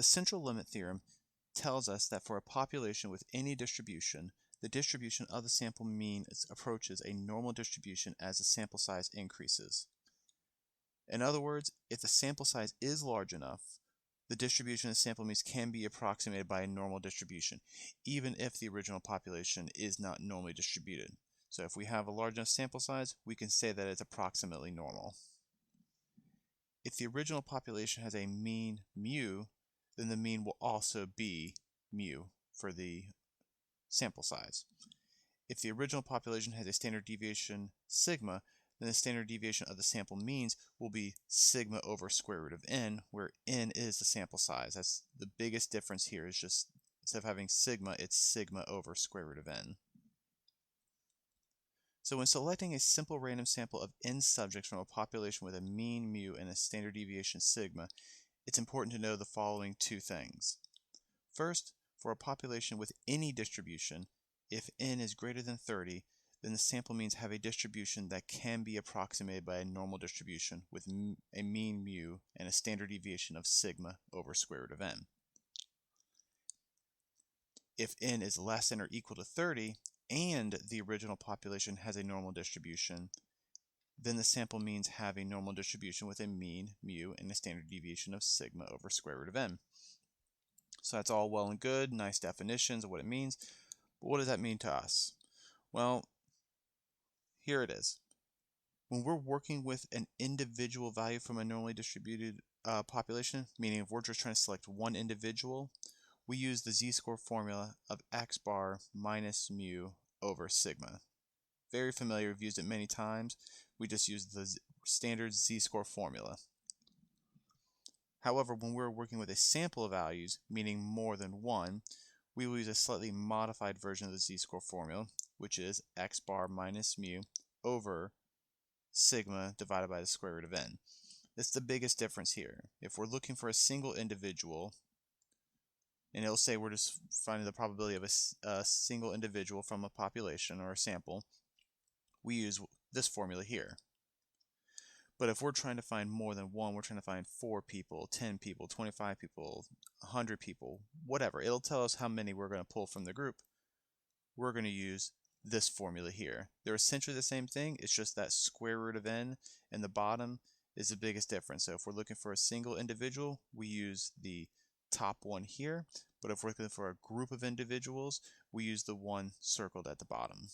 The central limit theorem tells us that for a population with any distribution, the distribution of the sample mean approaches a normal distribution as the sample size increases. In other words, if the sample size is large enough, the distribution of sample means can be approximated by a normal distribution, even if the original population is not normally distributed. So if we have a large enough sample size, we can say that it's approximately normal. If the original population has a mean mu, then the mean will also be mu for the sample size. If the original population has a standard deviation sigma, then the standard deviation of the sample means will be sigma over square root of n, where n is the sample size. That's the biggest difference here, is just instead of having sigma, it's sigma over square root of n. So when selecting a simple random sample of n subjects from a population with a mean mu and a standard deviation sigma, it's important to know the following two things. First, for a population with any distribution, if n is greater than 30, then the sample means have a distribution that can be approximated by a normal distribution with a mean mu and a standard deviation of sigma over square root of n. If n is less than or equal to 30 and the original population has a normal distribution, then the sample means have a normal distribution with a mean mu and a standard deviation of sigma over square root of n. So that's all well and good, nice definitions of what it means, but what does that mean to us? Well, here it is. When we're working with an individual value from a normally distributed population, meaning if we're just trying to select one individual, we use the z-score formula of x bar minus mu over sigma. Very familiar, we've used it many times. We just use the standard z-score formula. However, when we're working with a sample of values, meaning more than one, we will use a slightly modified version of the z-score formula, which is x bar minus mu over sigma divided by the square root of n. That's the biggest difference here. If we're looking for a single individual, and it'll say we're just finding the probability of a single individual from a population or a sample, we use this formula here. But if we're trying to find more than one, we're trying to find 4 people, 10 people, 25 people, 100 people, whatever. It'll tell us how many we're going to pull from the group. We're going to use this formula here. They're essentially the same thing, it's just that square root of n in the bottom is the biggest difference. So if we're looking for a single individual, we use the top one here, but if we're looking for a group of individuals, we use the one circled at the bottom.